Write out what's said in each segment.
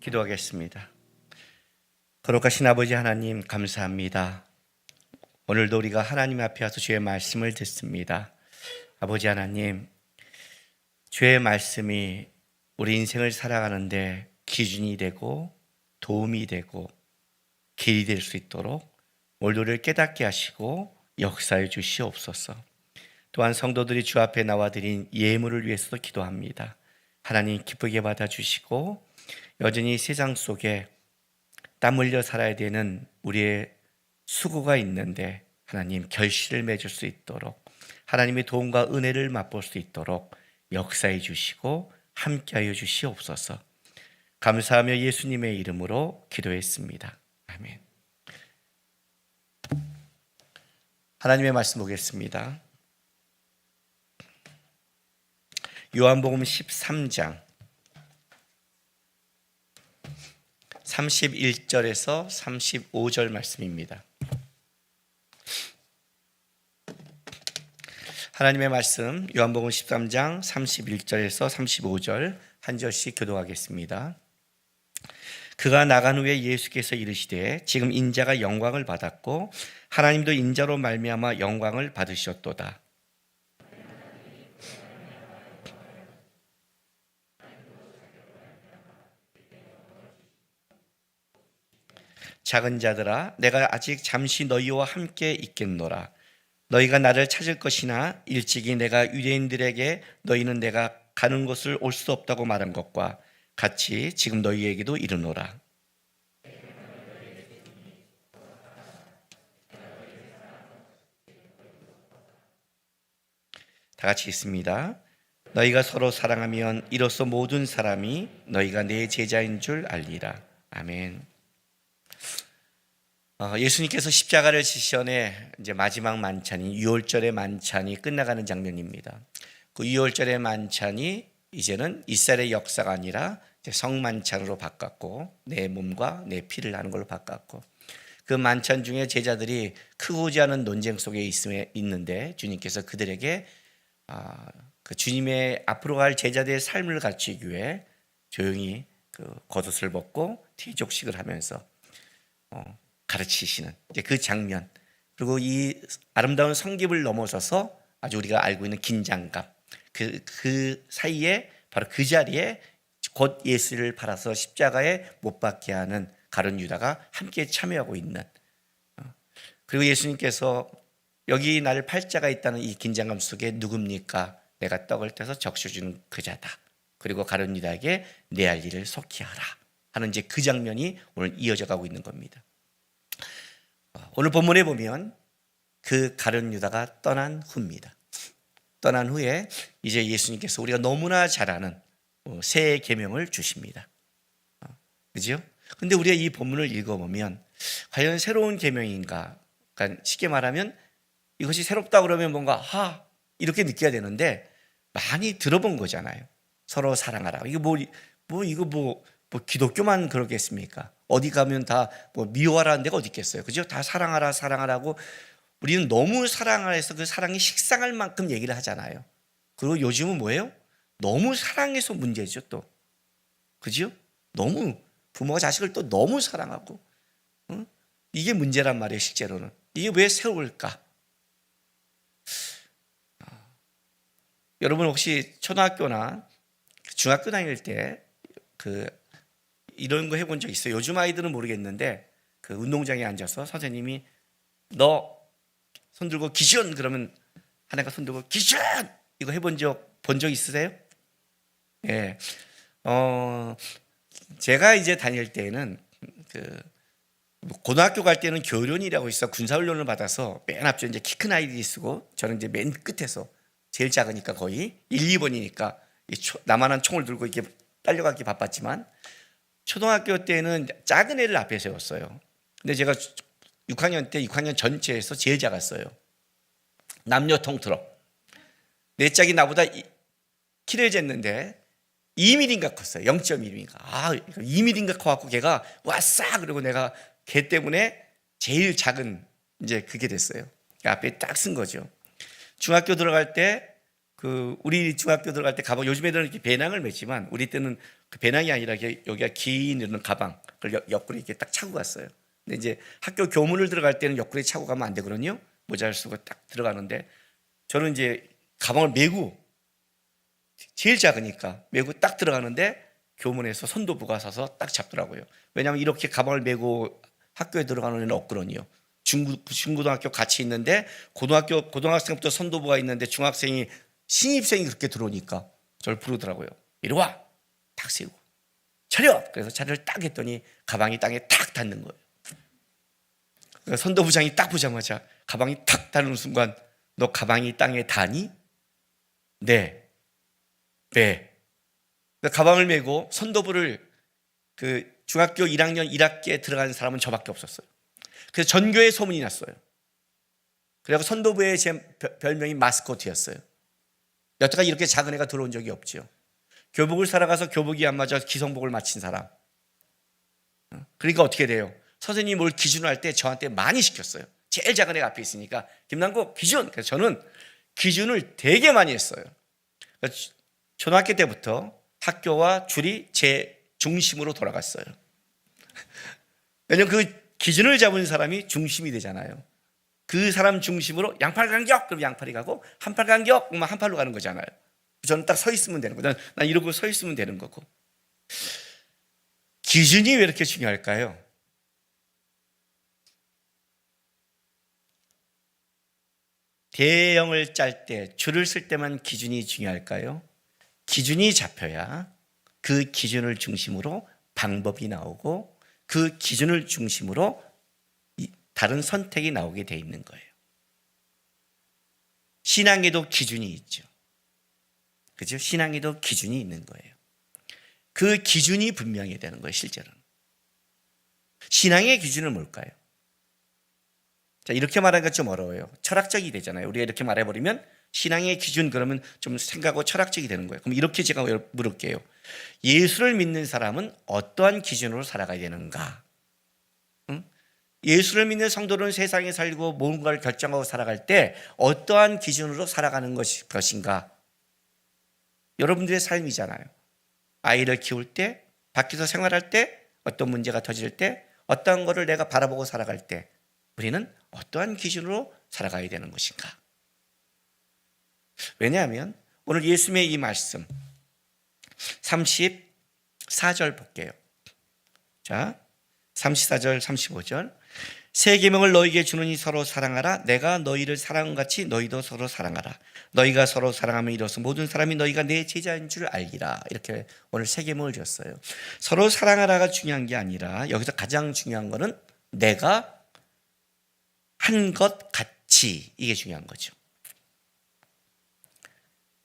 기도하겠습니다. 거룩하신 아버지 하나님, 감사합니다. 오늘도 우리가 하나님 앞에 와서 주의 말씀을 듣습니다. 아버지 하나님, 주의 말씀이 우리 인생을 살아가는데 기준이 되고 도움이 되고 길이 될 수 있도록 오늘도 우리를 깨닫게 하시고 역사해 주시옵소서. 또한 성도들이 주 앞에 나와 드린 예물을 위해서도 기도합니다. 하나님 기쁘게 받아주시고 여전히 세상 속에 땀 흘려 살아야 되는 우리의 수고가 있는데 하나님 결실을 맺을 수 있도록, 하나님의 도움과 은혜를 맛볼 수 있도록 역사해 주시고 함께하여 주시옵소서. 감사하며 예수님의 이름으로 기도했습니다. 아멘. 하나님의 말씀 보겠습니다. 요한복음 13장 31절에서 35절 말씀입니다. 하나님의 말씀 요한복음 13장 31절에서 35절 한 절씩 교독하겠습니다. 그가 나간 후에 예수께서 이르시되 지금 인자가 영광을 받았고 하나님도 인자로 말미암아 영광을 받으셨도다. 작은 자들아, 내가 아직 잠시 너희와 함께 있겠노라. 너희가 나를 찾을 것이나 일찍이 내가 유대인들에게 너희는 내가 가는 곳을 올 수 없다고 말한 것과 같이 지금 너희에게도 이르노라. 다 같이 읽습니다. 너희가 서로 사랑하면 이로써 모든 사람이 너희가 내 제자인 줄 알리라. 아멘. 예수님께서 십자가를 지시전에 이제 마지막 만찬인 유월절의 만찬이 끝나가는 장면입니다. 그 유월절의 만찬이 이제는 이스라엘의 역사가 아니라 이제 성만찬으로 바꿨고 내 몸과 내 피를 하는 걸로 바꿨고, 그 만찬 중에 제자들이 크고자 하는 논쟁 속에 있는데 주님께서 그들에게 그 주님의 앞으로 갈 제자들의 삶을 갖추기 위해 조용히 그 겉옷을 벗고 티족식을 하면서 가르치시는 이제 그 장면, 그리고 이 아름다운 성경을 넘어서서 아주 우리가 알고 있는 긴장감, 그 사이에 바로 그 자리에 곧 예수를 팔아서 십자가에 못 박게 하는 가룟 유다가 함께 참여하고 있는, 그리고 예수님께서 여기 나를 팔자가 있다는 이 긴장감 속에 누굽니까? 내가 떡을 떼서 적셔주는 그자다. 그리고 가룟 유다에게 내 할 일을 속히 하라 하는 이제 그 장면이 오늘 이어져 가고 있는 겁니다. 오늘 본문에 보면 그 가룟 유다가 떠난 후입니다. 떠난 후에 이제 예수님께서 우리가 너무나 잘 아는 새 계명을 주십니다. 그죠? 근데 우리가 이 본문을 읽어보면 과연 새로운 계명인가? 그러니까 쉽게 말하면 이것이 새롭다 그러면 뭔가 이렇게 느껴야 되는데 많이 들어본 거잖아요. 서로 사랑하라. 이거 기독교만 그러겠습니까? 어디 가면 다 미워하라는 데가 어디 있겠어요? 그죠? 다 사랑하라, 사랑하라고 우리는 너무 사랑해서 그 사랑이 식상할 만큼 얘기를 하잖아요. 그리고 요즘은 뭐예요? 너무 사랑해서 문제죠, 또. 그죠? 너무 부모가 자식을 또 너무 사랑하고, 이게 문제란 말이에요, 실제로는. 이게 왜 세울까? 여러분 혹시 초등학교나 중학교 다닐 때 이런 거 해본 적 있어요? 요즘 아이들은 모르겠는데 그 운동장에 앉아서 선생님이 너 손 들고 기준 그러면 하나가 손 들고 기준 이거 해본 본 적 있으세요? 예. 제가 이제 다닐 때는 고등학교 갈 때는 교련이라고 있어 군사훈련을 받아서 맨 앞에 이제 키 큰 아이들이 쓰고 저는 이제 맨 끝에서 제일 작으니까 거의 1, 2번이니까 나만한 총을 들고 이렇게 딸려가기 바빴지만 초등학교 때는 작은 애를 앞에 세웠어요. 근데 제가 6학년 때 6학년 전체에서 제일 작았어요. 남녀 통틀어. 내 짝이 나보다 키를 쟀는데 2mm인가 컸어요. 0.1mm인가. 2mm인가 커갖고 걔가 와싸 그리고 내가 걔 때문에 제일 작은 이제 그게 됐어요. 앞에 딱 쓴 거죠. 중학교 들어갈 때 우리 중학교 들어갈 때 가방, 요즘 애들은 이렇게 배낭을 맸지만 우리 때는 그 배낭이 아니라 여기가 긴 이런 가방, 그걸 옆구리 이렇게 딱 차고 갔어요. 근데 이제 학교 교문을 들어갈 때는 옆구리 차고 가면 안 되거든요. 모자를 쓰고 딱 들어가는데 저는 이제 가방을 메고 제일 작으니까 메고 딱 들어가는데 교문에서 선도부가 서서 딱 잡더라고요. 왜냐하면 이렇게 가방을 메고 학교에 들어가는 애는 없거든요. 중고등학교 같이 있는데 고등학생부터 선도부가 있는데 중학생이 신입생이 그렇게 들어오니까 저를 부르더라고요. 이리 와! 탁 세우고 차렷! 그래서 차례를 딱 했더니 가방이 땅에 탁 닿는 거예요. 그래서 선도부장이 딱 보자마자 가방이 탁 닿는 순간 너 가방이 땅에 닿니? 네. 가방을 메고 선도부를 중학교 1학년 1학기에 들어간 사람은 저밖에 없었어요. 그래서 전교에 소문이 났어요. 그리고 선도부의 제 별명이 마스코트였어요. 여태까지 이렇게 작은 애가 들어온 적이 없죠. 교복을 사러 가서 교복이 안 맞아 기성복을 맞힌 사람. 그러니까 어떻게 돼요? 선생님이 뭘 기준을 할 때 저한테 많이 시켰어요. 제일 작은 애가 앞에 있으니까 김남국 기준. 그래서 저는 기준을 되게 많이 했어요. 초등학교 때부터 학교와 줄이 제 중심으로 돌아갔어요. 왜냐하면 그 기준을 잡은 사람이 중심이 되잖아요. 그 사람 중심으로 양팔 간격 그럼 양팔이 가고 한팔 간격 그러면 한팔로 가는 거잖아요. 저는 딱 서 있으면 되는 거예요. 난 이러고 서 있으면 되는 거고. 기준이 왜 이렇게 중요할까요? 대형을 짤 때, 줄을 쓸 때만 기준이 중요할까요? 기준이 잡혀야 그 기준을 중심으로 방법이 나오고 그 기준을 중심으로 다른 선택이 나오게 돼 있는 거예요. 신앙에도 기준이 있죠. 그죠? 신앙에도 기준이 있는 거예요. 그 기준이 분명해야 되는 거예요, 실제로는. 신앙의 기준은 뭘까요? 자, 이렇게 말하기가 좀 어려워요. 철학적이 되잖아요. 우리가 이렇게 말해버리면 신앙의 기준 그러면 좀 생각하고 철학적이 되는 거예요. 그럼 이렇게 제가 물을게요. 예수를 믿는 사람은 어떠한 기준으로 살아가야 되는가? 예수를 믿는 성도는 세상에 살고 뭔가를 결정하고 살아갈 때 어떠한 기준으로 살아가는 것인가? 여러분들의 삶이잖아요. 아이를 키울 때, 밖에서 생활할 때, 어떤 문제가 터질 때, 어떠한 것을 내가 바라보고 살아갈 때 우리는 어떠한 기준으로 살아가야 되는 것인가? 왜냐하면 오늘 예수님의 이 말씀 34절 볼게요. 자, 34절 35절 새 계명을 너희에게 주노니 서로 사랑하라. 내가 너희를 사랑한 같이 너희도 서로 사랑하라. 너희가 서로 사랑하면 이로써 모든 사람이 너희가 내 제자인 줄 알리라. 이렇게 오늘 새 계명을 줬어요. 서로 사랑하라가 중요한 게 아니라 여기서 가장 중요한 거는 내가 한 것 같이, 이게 중요한 거죠.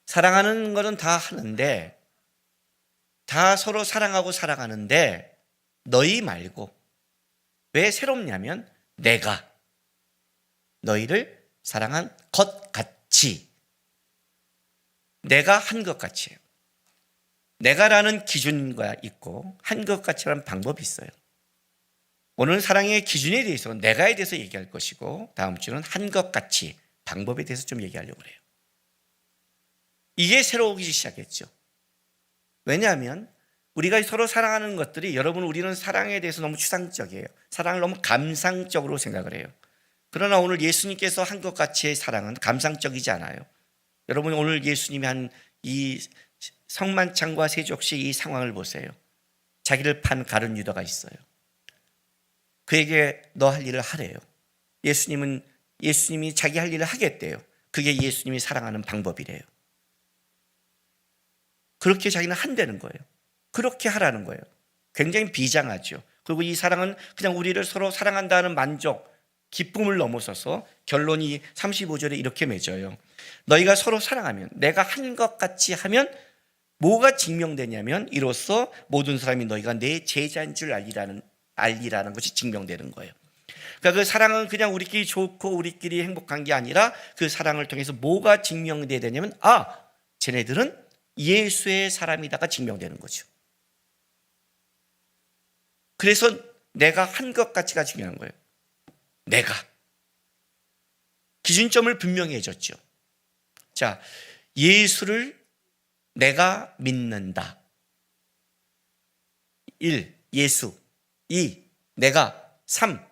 사랑하는 것은 다 하는데 다 서로 사랑하고 살아가는데 너희 말고 왜 새롭냐면 내가 너희를 사랑한 것 같이, 내가 한 것 같이요. 내가라는 기준과 있고 한 것 같이라는 방법이 있어요. 오늘은 사랑의 기준에 대해서 내가에 대해서 얘기할 것이고 다음 주는 한 것 같이 방법에 대해서 좀 얘기하려고 해요. 이게 새로우기 시작했죠. 왜냐하면 우리가 서로 사랑하는 것들이 우리는 사랑에 대해서 너무 추상적이에요. 사랑을 너무 감상적으로 생각을 해요. 그러나 오늘 예수님께서 한 것 같이의 사랑은 감상적이지 않아요. 여러분 오늘 예수님이 한 이 성만찬과 세족식 이 상황을 보세요. 자기를 판 가룟 유다가 있어요. 그에게 너 할 일을 하래요. 예수님이 자기 할 일을 하겠대요. 그게 예수님이 사랑하는 방법이래요. 그렇게 자기는 한다는 거예요. 그렇게 하라는 거예요. 굉장히 비장하죠. 그리고 이 사랑은 그냥 우리를 서로 사랑한다는 만족, 기쁨을 넘어서서 결론이 35절에 이렇게 맺어요. 너희가 서로 사랑하면, 내가 한 것 같이 하면 뭐가 증명되냐면 이로써 모든 사람이 너희가 내 제자인 줄 알리라는 것이 증명되는 거예요. 그러니까 그 사랑은 그냥 우리끼리 좋고 우리끼리 행복한 게 아니라 그 사랑을 통해서 뭐가 증명돼야 되냐면 쟤네들은 예수의 사람이다가 증명되는 거죠. 그래서 내가 한 것 같이가 중요한 거예요. 내가 기준점을 분명히 해줬죠. 자, 예수를 내가 믿는다. 1. 예수. 2. 내가. 3.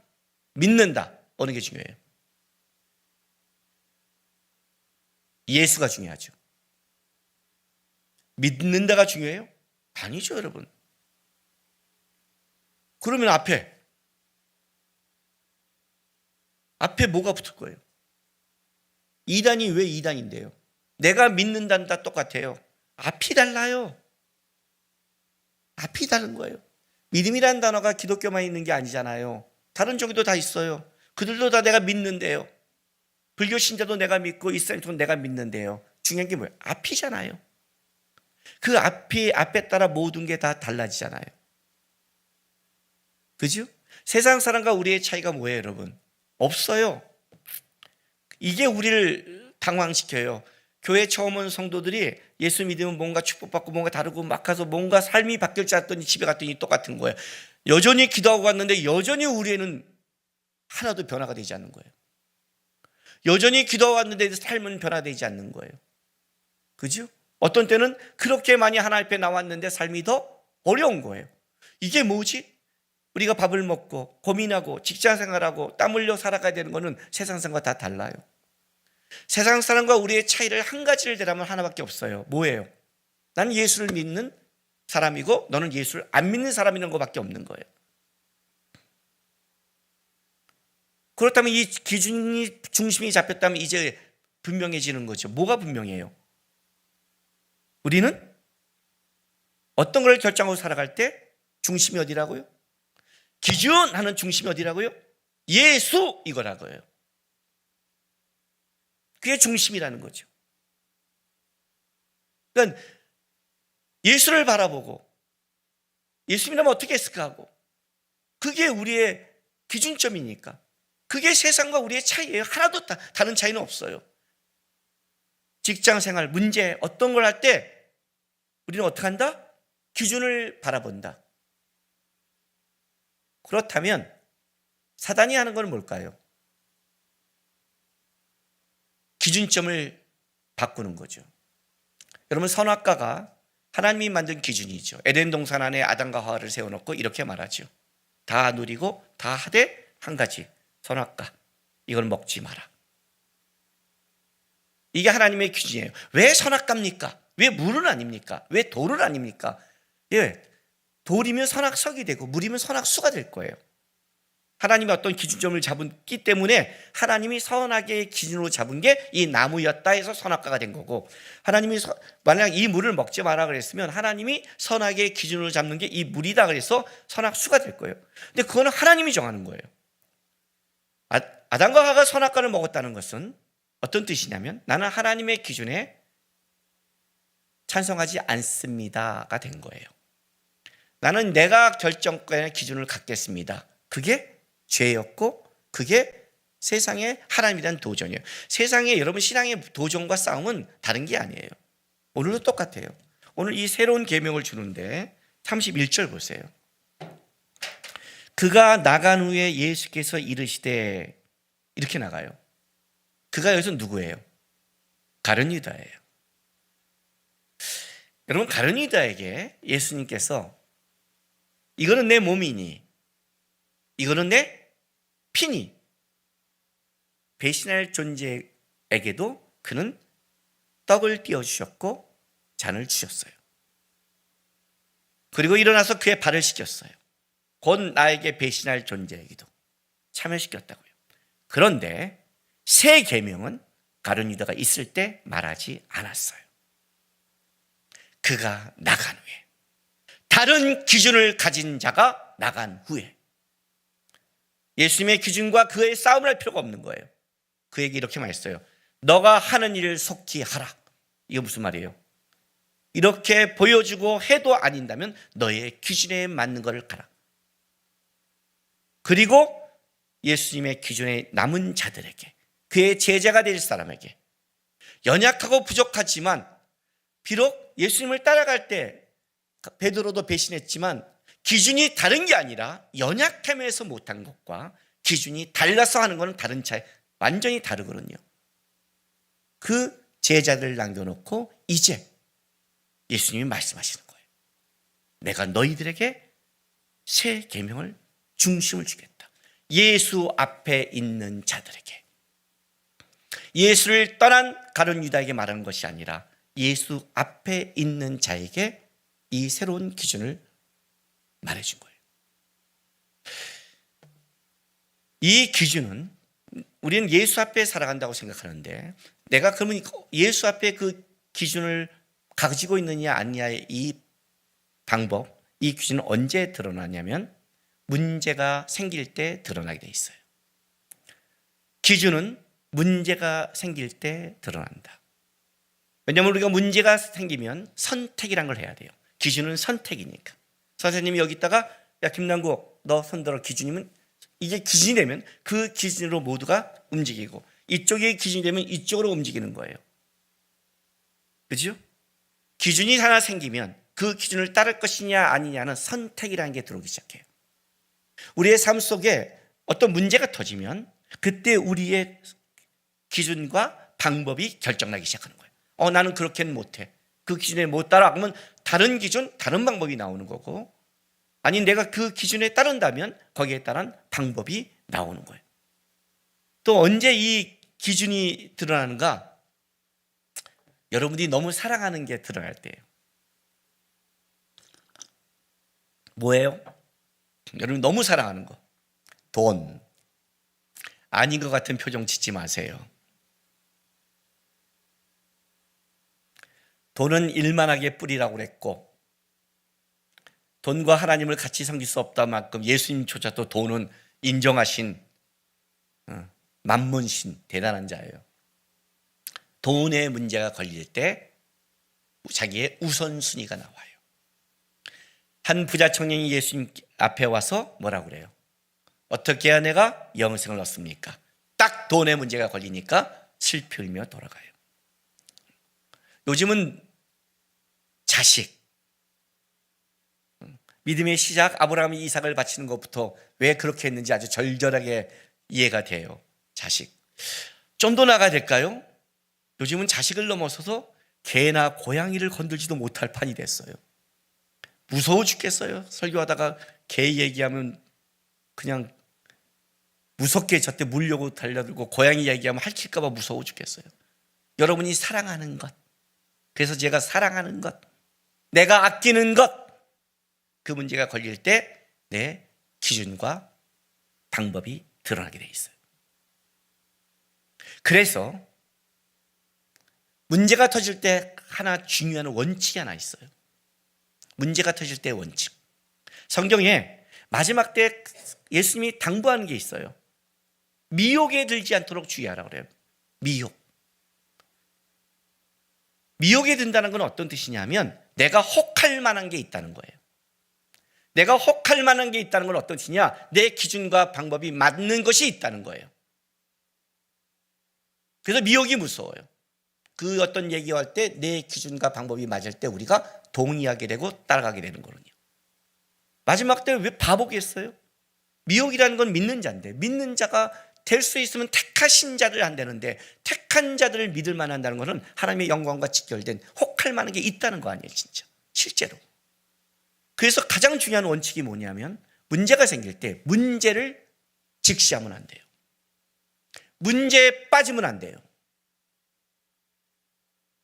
믿는다. 어느 게 중요해요? 예수가 중요하죠. 믿는다가 중요해요? 아니죠, 여러분. 그러면 앞에 뭐가 붙을 거예요? 2단이 왜 2단인데요? 내가 믿는다는 다 똑같아요. 앞이 달라요. 앞이 다른 거예요. 믿음이라는 단어가 기독교만 있는 게 아니잖아요. 다른 종교도 다 있어요. 그들도 다 내가 믿는데요. 불교 신자도 내가 믿고 이슬람도 내가 믿는데요. 중요한 게 뭐예요? 앞이잖아요. 그 앞에 따라 모든 게 다 달라지잖아요. 그죠? 세상 사람과 우리의 차이가 뭐예요, 여러분? 없어요. 이게 우리를 당황시켜요. 교회 처음 온 성도들이 예수 믿으면 뭔가 축복받고 뭔가 다르고 막 가서 뭔가 삶이 바뀔 줄 알았더니 집에 갔더니 똑같은 거예요. 여전히 기도하고 갔는데 여전히 우리에는 하나도 변화가 되지 않는 거예요. 여전히 기도하고 왔는데 삶은 변화되지 않는 거예요. 그죠? 어떤 때는 그렇게 많이 하나님 앞에 나왔는데 삶이 더 어려운 거예요. 이게 뭐지? 우리가 밥을 먹고 고민하고 직장 생활하고 땀 흘려 살아가야 되는 거는 세상 사람과 다 달라요. 세상 사람과 우리의 차이를 한 가지를 대라면 하나밖에 없어요. 뭐예요? 나는 예수를 믿는 사람이고 너는 예수를 안 믿는 사람이라는 것밖에 없는 거예요. 그렇다면 이 기준이 중심이 잡혔다면 이제 분명해지는 거죠. 뭐가 분명해요? 우리는 어떤 걸 결정하고 살아갈 때 중심이 어디라고요? 기준하는 중심이 어디라고요? 예수 이거라고요. 그게 중심이라는 거죠. 그러니까 예수를 바라보고 예수님이라면 어떻게 했을까 하고 그게 우리의 기준점이니까 그게 세상과 우리의 차이예요. 하나도 다른 차이는 없어요. 직장생활, 문제 어떤 걸 할 때 우리는 어떻게 한다? 기준을 바라본다. 그렇다면 사단이 하는 건 뭘까요? 기준점을 바꾸는 거죠. 여러분 선악과가 하나님이 만든 기준이죠. 에덴 동산 안에 아담과 하와를 세워놓고 이렇게 말하죠. 다 누리고 다 하되 한 가지 선악과 이걸 먹지 마라. 이게 하나님의 기준이에요. 왜 선악과입니까? 왜 물은 아닙니까? 왜 돌은 아닙니까? 예, 돌이면 선악석이 되고 물이면 선악수가 될 거예요. 하나님이 어떤 기준점을 잡았기 때문에 하나님이 선악의 기준으로 잡은 게 이 나무였다 해서 선악과가 된 거고 하나님이 만약 이 물을 먹지 마라 그랬으면 하나님이 선악의 기준으로 잡는 게 이 물이다 그래서 선악수가 될 거예요. 근데 그거는 하나님이 정하는 거예요. 아담과 하와가 선악과를 먹었다는 것은 어떤 뜻이냐면 나는 하나님의 기준에 찬성하지 않습니다가 된 거예요. 나는 내가 결정권의 기준을 갖겠습니다. 그게 죄였고 그게 세상의 하나님에 대한 도전이에요. 세상에 여러분 신앙의 도전과 싸움은 다른 게 아니에요. 오늘도 똑같아요. 오늘 이 새로운 계명을 주는데 31절 보세요. 그가 나간 후에 예수께서 이르시되 이렇게 나가요. 그가 여기서 누구예요? 가룟 유다예요. 여러분 가룟 유다에게 예수님께서 이거는 내 몸이니 이거는 내 피니 배신할 존재에게도 그는 떡을 띄워주셨고 잔을 주셨어요. 그리고 일어나서 그의 발을 씻겼어요. 곧 나에게 배신할 존재에게도 참여시켰다고요. 그런데 새 계명은 가룟 유다가 있을 때 말하지 않았어요. 그가 나간 후에 다른 기준을 가진 자가 나간 후에 예수님의 기준과 그의 싸움을 할 필요가 없는 거예요. 그에게 이렇게 말했어요. 너가 하는 일을 속히 하라. 이거 무슨 말이에요? 이렇게 보여주고 해도 아닌다면 너의 기준에 맞는 것을 가라. 그리고 예수님의 기준에 남은 자들에게 그의 제자가 될 사람에게 연약하고 부족하지만 비록 예수님을 따라갈 때 베드로도 배신했지만 기준이 다른 게 아니라 연약함에서 못한 것과 기준이 달라서 하는 것은 다른 차이, 완전히 다르거든요. 그 제자들을 남겨놓고 이제 예수님이 말씀하시는 거예요. 내가 너희들에게 새 계명을 중심을 주겠다. 예수 앞에 있는 자들에게. 예수를 떠난 가룟 유다에게 말하는 것이 아니라 예수 앞에 있는 자에게 이 새로운 기준을 말해준 거예요. 이 기준은 우리는 예수 앞에 살아간다고 생각하는데, 내가 그러면 예수 앞에 그 기준을 가지고 있느냐 아니냐의 이 방법, 이 기준은 언제 드러나냐면 문제가 생길 때 드러나게 돼 있어요. 기준은 문제가 생길 때 드러난다. 왜냐하면 우리가 문제가 생기면 선택이란 걸 해야 돼요. 기준은 선택이니까. 선생님이 여기다가 야 김남국 너 손들어, 기준이면 이게 기준이 되면 그 기준으로 모두가 움직이고, 이쪽이 기준이 되면 이쪽으로 움직이는 거예요. 그렇죠? 기준이 하나 생기면 그 기준을 따를 것이냐 아니냐는 선택이라는 게 들어오기 시작해요. 우리의 삶 속에 어떤 문제가 터지면 그때 우리의 기준과 방법이 결정나기 시작하는 거예요. 나는 그렇게는 못해. 그 기준에 못 따라. 그러면 다른 기준, 다른 방법이 나오는 거고, 아니 내가 그 기준에 따른다면 거기에 따른 방법이 나오는 거예요. 또 언제 이 기준이 드러나는가? 여러분이 너무 사랑하는 게 드러날 때예요. 뭐예요? 여러분 너무 사랑하는 거. 돈. 아닌 것 같은 표정 짓지 마세요. 돈은 일만하게 뿌리라고 그랬고, 돈과 하나님을 같이 섬길 수 없다 만큼 예수님조차도 돈은 인정하신 만문신 대단한 자예요. 돈에 문제가 걸릴 때 자기의 우선순위가 나와요. 한 부자 청년이 예수님 앞에 와서 뭐라고 그래요? 어떻게 해야 내가 영생을 얻습니까? 딱 돈에 문제가 걸리니까 슬피 울며 돌아가요. 요즘은 자식, 믿음의 시작 아브라함이 이삭을 바치는 것부터 왜 그렇게 했는지 아주 절절하게 이해가 돼요. 자식. 좀 더 나가야 될까요? 요즘은 자식을 넘어서서 개나 고양이를 건들지도 못할 판이 됐어요. 무서워 죽겠어요. 설교하다가 개 얘기하면 그냥 무섭게 저때 물려고 달려들고, 고양이 얘기하면 핥힐까 봐 무서워 죽겠어요. 여러분이 사랑하는 것, 그래서 제가 사랑하는 것, 내가 아끼는 것, 그 문제가 걸릴 때 내 기준과 방법이 드러나게 돼 있어요. 그래서 문제가 터질 때 하나 중요한 원칙이 하나 있어요. 문제가 터질 때 원칙. 성경에 마지막 때 예수님이 당부하는 게 있어요. 미혹에 들지 않도록 주의하라 그래요. 미혹. 미혹에 든다는 건 어떤 뜻이냐면 내가 혹할 만한 게 있다는 거예요. 내가 혹할 만한 게 있다는 건 어떤 뜻이냐? 내 기준과 방법이 맞는 것이 있다는 거예요. 그래서 미혹이 무서워요. 그 어떤 얘기할 때 내 기준과 방법이 맞을 때 우리가 동의하게 되고 따라가게 되는 거거든요. 마지막 때 왜 바보겠어요? 미혹이라는 건 믿는 자인데, 믿는 자가 될 수 있으면 택하신 자를 한다는데, 택한 자들을 믿을 만한다는 것은 하나님의 영광과 직결된 혹할 만한 게 있다는 거 아니에요, 진짜 실제로. 그래서 가장 중요한 원칙이 뭐냐면 문제가 생길 때 문제를 직시하면 안 돼요. 문제에 빠지면 안 돼요.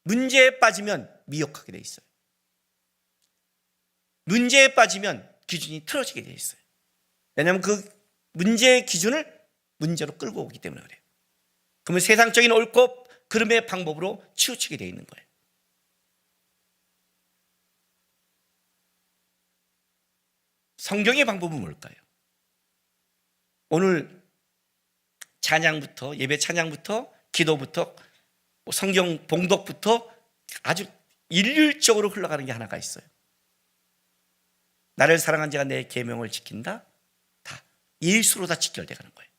문제에 빠지면 미혹하게 돼 있어요. 문제에 빠지면 기준이 틀어지게 돼 있어요. 왜냐하면 그 문제의 기준을 문제로 끌고 오기 때문에 그래요. 그러면 세상적인 옳고 그름의 방법으로 치우치게 돼 있는 거예요. 성경의 방법은 뭘까요? 오늘 찬양부터, 예배 찬양부터, 기도부터, 성경 봉독부터 아주 일률적으로 흘러가는 게 하나가 있어요. 나를 사랑한 자가 내 계명을 지킨다. 다 예수로 다 직결되는 거예요.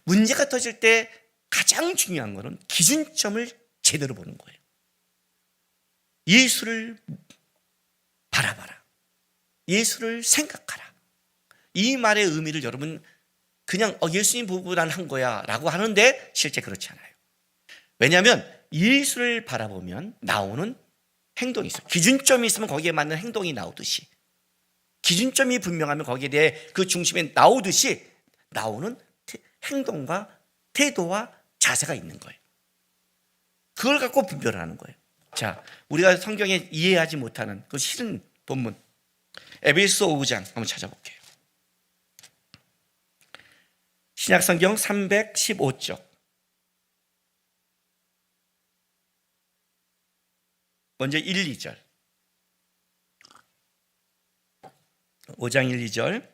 문제가 터질 때 가장 중요한 거는 기준점을 제대로 보는 거예요. 예수를 바라봐라. 예수를 생각하라. 이 말의 의미를 여러분 그냥 예수님 보고 난 한 거야 라고 하는데 실제 그렇지 않아요. 왜냐하면 예수를 바라보면 나오는 행동이 있어요. 기준점이 있으면 거기에 맞는 행동이 나오듯이, 기준점이 분명하면 거기에 대해 그 중심에 나오듯이 나오는 행동과 태도와 자세가 있는 거예요. 그걸 갖고 분별을 하는 거예요. 자, 우리가 성경에 이해하지 못하는 그 싫은 본문, 에베소 5장 한번 찾아볼게요. 신약성경 315쪽. 먼저 1, 2절. 5장 1, 2절.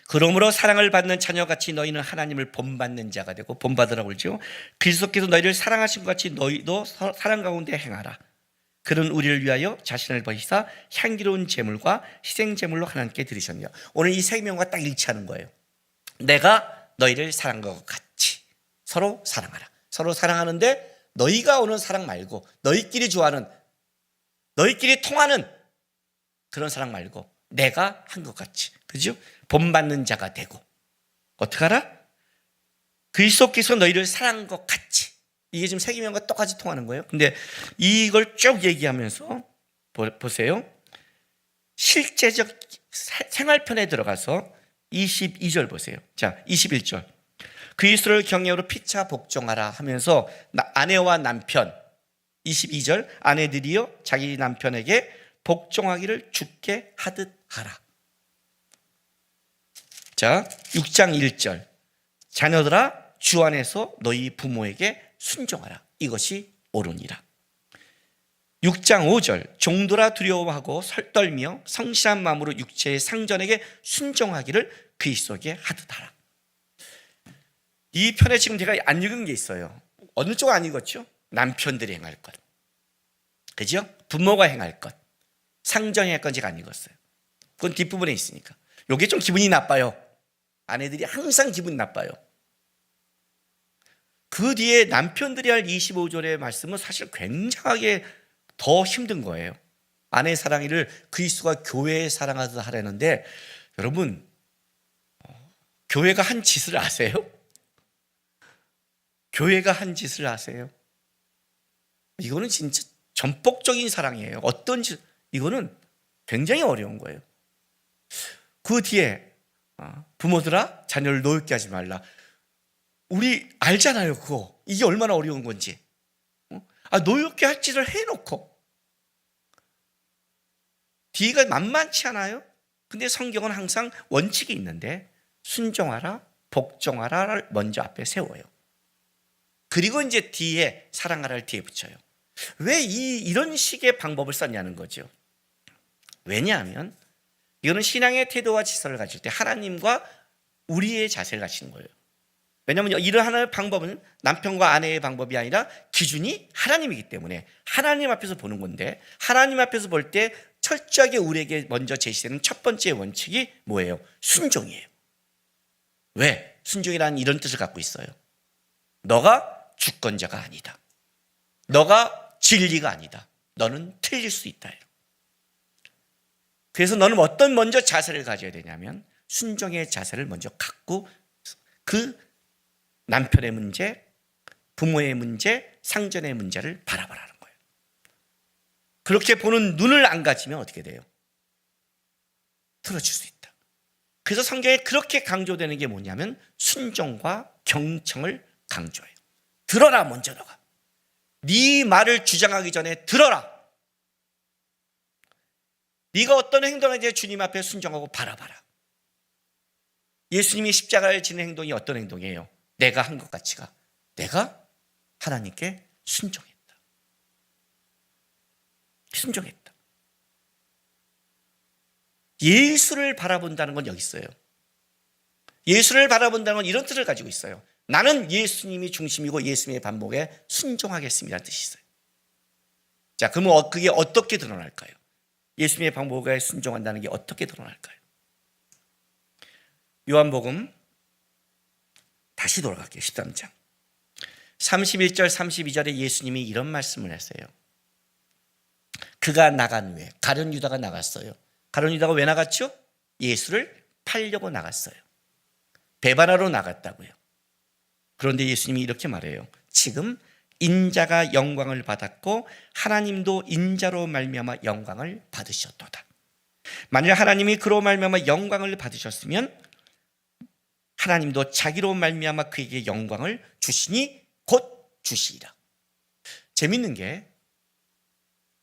그러므로 사랑을 받는 자녀같이 너희는 하나님을 본받는 자가 되고, 본받으라고 그러죠. 그리스도께서 너희를 사랑하신 것 같이 너희도 사랑 가운데 행하라. 그는 우리를 위하여 자신을 버리사 향기로운 제물과 희생 제물로 하나님께 드리셨느니라. 오늘 이 세 명과 딱 일치하는 거예요. 내가 너희를 사랑한 것 같이 서로 사랑하라. 서로 사랑하는데 너희가 오는 사랑 말고, 너희끼리 좋아하는, 너희끼리 통하는 그런 사랑 말고 내가 한 것 같이, 그죠? 본받는 자가 되고. 어떻게 하라? 그리스도께서 너희를 사랑한 것 같이. 이게 지금 세계명과 똑같이 통하는 거예요. 근데 이걸 쭉 얘기하면서 보세요. 실제적 생활편에 들어가서 22절 보세요. 자, 21절. 그리스도를 경외로 피차 복종하라 하면서 아내와 남편, 22절, 아내들이여 자기 남편에게 복종하기를 주께 하듯 하라. 자, 6장 1절. 자녀들아 주 안에서 너희 부모에게 순종하라. 이것이 옳으니라. 6장 5절. 종들아 두려워하고 설떨며 성실한 마음으로 육체의 상전에게 순종하기를 그리스도에게 하듯 하라. 이 편에 지금 제가 안 읽은 게 있어요. 어느 쪽 안 읽었죠? 남편들이 행할 것, 그죠? 부모가 행할 것, 상전이 할 건 제가 안 읽었어요. 그건 뒷부분에 있으니까. 이게 좀 기분이 나빠요. 아내들이 항상 기분 나빠요. 그 뒤에 남편들이 할 25절의 말씀은 사실 굉장하게 더 힘든 거예요. 아내 사랑이를 그리스도가 교회에 사랑하듯 하라는데, 여러분, 교회가 한 짓을 아세요? 교회가 한 짓을 아세요? 이거는 진짜 전폭적인 사랑이에요. 어떤 짓, 이거는 굉장히 어려운 거예요. 그 뒤에 부모들아 자녀를 노엽게 하지 말라. 우리 알잖아요, 그거. 이게 얼마나 어려운 건지. 노엽게 할 짓을 해놓고 뒤가 만만치 않아요? 근데 성경은 항상 원칙이 있는데 순종하라, 복종하라를 먼저 앞에 세워요. 그리고 이제 뒤에 사랑하라를 뒤에 붙여요. 왜 이런 식의 방법을 썼냐는 거죠. 왜냐하면 이거는 신앙의 태도와 지성을 가질 때 하나님과 우리의 자세를 가지는 거예요. 왜냐하면 이러한 방법은 남편과 아내의 방법이 아니라 기준이 하나님이기 때문에 하나님 앞에서 보는 건데, 하나님 앞에서 볼 때 철저하게 우리에게 먼저 제시되는 첫 번째 원칙이 뭐예요? 순종이에요. 왜? 순종이라는 이런 뜻을 갖고 있어요. 너가 주권자가 아니다. 너가 진리가 아니다. 너는 틀릴 수 있다. 그래서 너는 어떤 먼저 자세를 가져야 되냐면 순종의 자세를 먼저 갖고 그 남편의 문제, 부모의 문제, 상전의 문제를 바라보라는 거예요. 그렇게 보는 눈을 안 가지면 어떻게 돼요? 틀어질 수 있다. 그래서 성경에 그렇게 강조되는 게 뭐냐면 순종과 경청을 강조해요. 들어라, 먼저 너가. 네 말을 주장하기 전에 들어라. 네가 어떤 행동을 이제 주님 앞에 순종하고 바라봐라. 예수님이 십자가를 지는 행동이 어떤 행동이에요? 내가 한 것 같이가. 내가 하나님께 순종했다. 순종했다. 예수를 바라본다는 건 여기 있어요. 예수를 바라본다는 건 이런 뜻을 가지고 있어요. 나는 예수님이 중심이고 예수님의 반복에 순종하겠습니다라는 뜻이 있어요. 자, 그러면 그게 어떻게 드러날까요? 예수님의 반복에 순종한다는 게 어떻게 드러날까요? 요한복음 다시 돌아갈게요. 13장 31절 32절에 예수님이 이런 말씀을 했어요. 그가 나간 후에 가룟 유다가 나갔어요. 가룟 유다가 왜 나갔죠? 예수를 팔려고 나갔어요. 배반하러 나갔다고요. 그런데 예수님이 이렇게 말해요. 지금 인자가 영광을 받았고 하나님도 인자로 말미암아 영광을 받으셨도다. 만일 하나님이 그로 말미암아 영광을 받으셨으면 하나님도 자기로 말미암아 그에게 영광을 주시니 곧 주시리라. 재밌는 게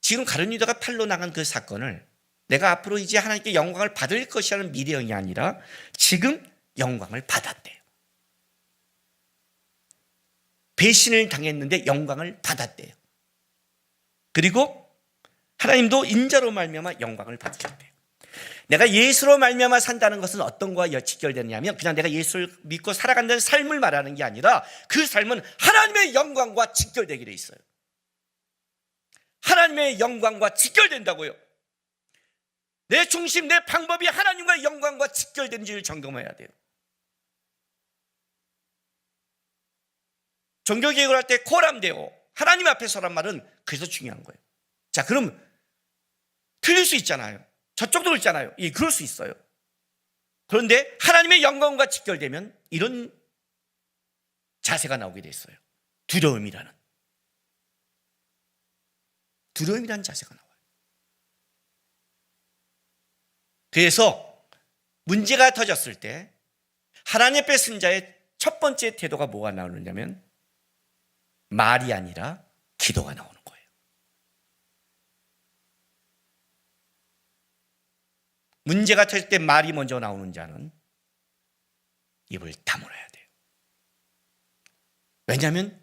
지금 가룟 유다가 팔로 나간 그 사건을 내가 앞으로 이제 하나님께 영광을 받을 것이라는 미래형이 아니라 지금 영광을 받았대요. 배신을 당했는데 영광을 받았대요. 그리고 하나님도 인자로 말미암아 영광을 받으셨대요. 내가 예수로 말미암아 산다는 것은 어떤 거와 직결되느냐면 그냥 내가 예수를 믿고 살아간다는 삶을 말하는 게 아니라 그 삶은 하나님의 영광과 직결되게 돼 있어요. 하나님의 영광과 직결된다고요. 내 중심, 내 방법이 하나님과 영광과 직결된지를 점검해야 돼요. 종교개혁을 할 때 코람데오, 하나님 앞에 서란 말은 그래서 중요한 거예요. 자, 그럼 틀릴 수 있잖아요. 저쪽도 그렇잖아요. 예, 그럴 수 있어요. 그런데 하나님의 영광과 직결되면 이런 자세가 나오게 돼 있어요. 두려움이라는 자세가 나와요. 그래서 문제가 터졌을 때 하나님 앞에 쓴 자의 첫 번째 태도가 뭐가 나오느냐면 말이 아니라 기도가 나오는 거예요. 문제가 터질 때 말이 먼저 나오는 자는 입을 다물어야 돼요. 왜냐하면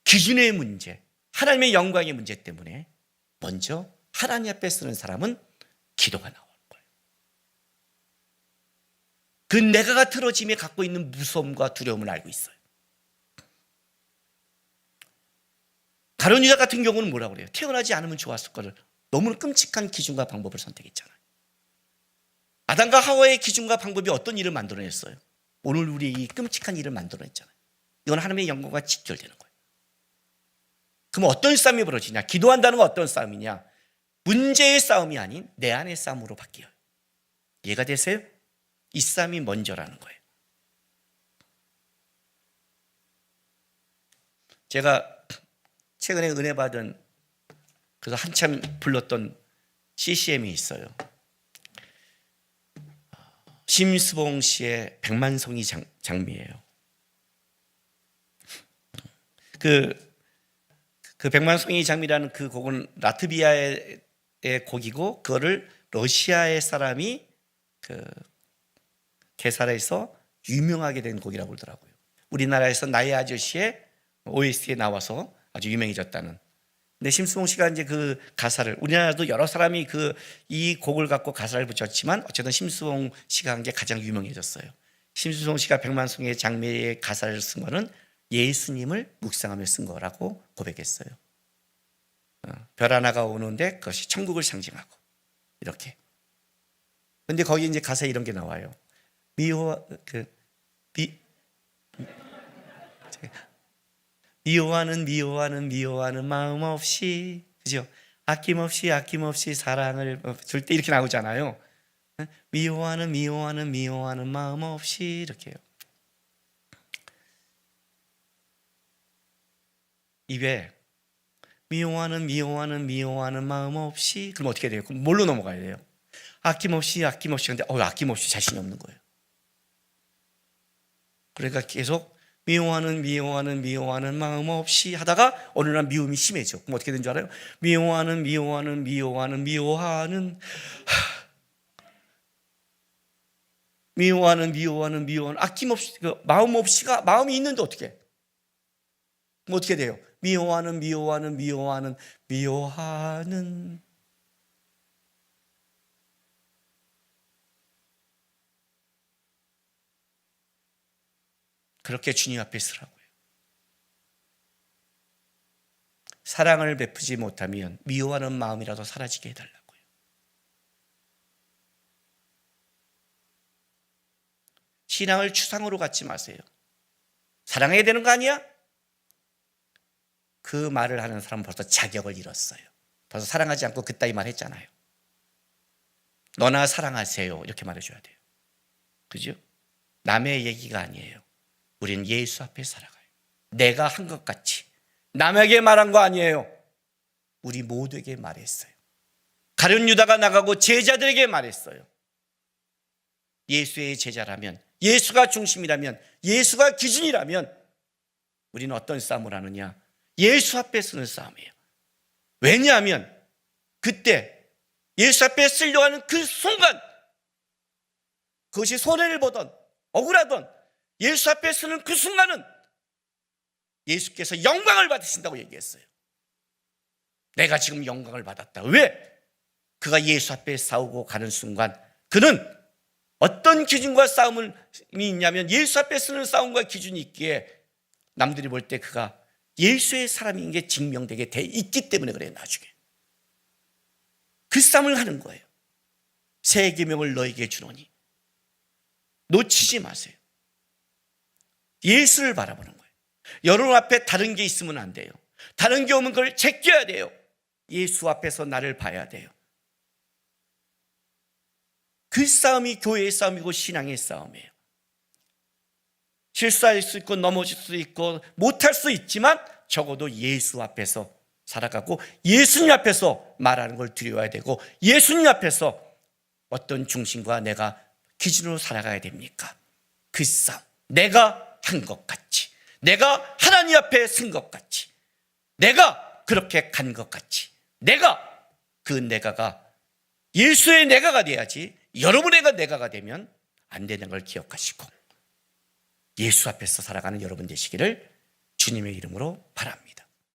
기준의 문제, 하나님의 영광의 문제 때문에 먼저 하나님 앞에 쓰는 사람은 기도가 나오는 거예요. 그 내가가 틀어짐에 갖고 있는 무서움과 두려움을 알고 있어요. 가룟 유다 같은 경우는 뭐라고 그래요? 태어나지 않으면 좋았을 거를 너무나 끔찍한 기준과 방법을 선택했잖아요. 아담과 하와의 기준과 방법이 어떤 일을 만들어냈어요? 오늘 우리 이 끔찍한 일을 만들어냈잖아요. 이건 하나님의 영광과 직결되는 거예요. 그럼 어떤 싸움이 벌어지냐? 기도한다는 건 어떤 싸움이냐? 문제의 싸움이 아닌 내 안의 싸움으로 바뀌어요. 이해가 되세요? 이 싸움이 먼저라는 거예요. 제가 최근에 은혜 받은 그래서 한참 불렀던 CCM이 있어요. 심수봉 씨의 백만송이 장미예요. 그 백만송이 장미라는 그 곡은 라트비아의 곡이고 그거를 러시아의 사람이 개사해서 유명하게 된 곡이라고 그러더라고요. 우리나라에서 나의 아저씨의 OST에 나와서 아주 유명해졌다는. 근데 심수봉 씨가 이제 그 가사를 우리나라도 여러 사람이 이 곡을 갖고 가사를 붙였지만 어쨌든 심수봉 씨가 한 게 가장 유명해졌어요. 심수봉 씨가 백만송이의 장미의 가사를 쓴 거는 예수님을 묵상하며 쓴 거라고 고백했어요. 별 하나가 오는데 그것이 천국을 상징하고 이렇게. 근데 거기 이제 가사에 이런 게 나와요. 미워하는 마음 없이, 그죠? 아낌없이 사랑을 줄 때 이렇게 나오잖아요. 미워하는 마음 없이 이렇게요. 입에 미워하는 마음 없이 그럼 어떻게 돼요? 그럼 뭘로 넘어가야 돼요? 아낌없이 근데 아낌없이 자신이 없는 거예요. 그러니까 계속 미워하는 마음 없이 하다가 어느 날 미움이 심해져. 그럼 어떻게 된 줄 알아요? 미워하는 아낌없이 마음 없이가 마음이 있는데 어떻게? 그럼 어떻게 돼요? 미워하는 그렇게 주님 앞에 서라고요. 사랑을 베푸지 못하면 미워하는 마음이라도 사라지게 해달라고요. 신앙을 추상으로 갖지 마세요. 사랑해야 되는 거 아니야? 그 말을 하는 사람은 벌써 자격을 잃었어요. 벌써 사랑하지 않고 그따위 말 했잖아요. 너나 사랑하세요 이렇게 말해줘야 돼요. 그죠? 남의 얘기가 아니에요. 우리는 예수 앞에 살아가요. 내가 한 것 같이 남에게 말한 거 아니에요. 우리 모두에게 말했어요. 가룟 유다가 나가고 제자들에게 말했어요. 예수의 제자라면, 예수가 중심이라면, 예수가 기준이라면 우리는 어떤 싸움을 하느냐? 예수 앞에 쓰는 싸움이에요. 왜냐하면 그때 예수 앞에 쓰려고 하는 그 순간, 그것이 손해를 보던 억울하던 예수 앞에 쓰는 그 순간은 예수께서 영광을 받으신다고 얘기했어요. 내가 지금 영광을 받았다. 왜? 그가 예수 앞에 싸우고 가는 순간 그는 어떤 기준과 싸움이 있냐면, 예수 앞에 쓰는 싸움과 기준이 있기에 남들이 볼 때 그가 예수의 사람인 게 증명되게 돼 있기 때문에 그래요. 나중에 그 싸움을 하는 거예요. 새 계명을 너에게 주노니. 놓치지 마세요. 예수를 바라보는 거예요. 여러분 앞에 다른 게 있으면 안 돼요. 다른 게 오면 그걸 제껴야 돼요. 예수 앞에서 나를 봐야 돼요. 그 싸움이 교회의 싸움이고 신앙의 싸움이에요. 실수할 수 있고 넘어질 수 있고 못할 수 있지만 적어도 예수 앞에서 살아가고 예수님 앞에서 말하는 걸 두려워야 되고, 예수님 앞에서 어떤 중심과 내가 기준으로 살아가야 됩니까? 그 싸움, 내가 한 것 같이, 내가 하나님 앞에 선 것 같이, 내가 그렇게 간 것 같이, 그 내가가 예수의 내가가 돼야지, 여러분의 내가가 되면 안 되는 걸 기억하시고 예수 앞에서 살아가는 여러분 되시기를 주님의 이름으로 바랍니다.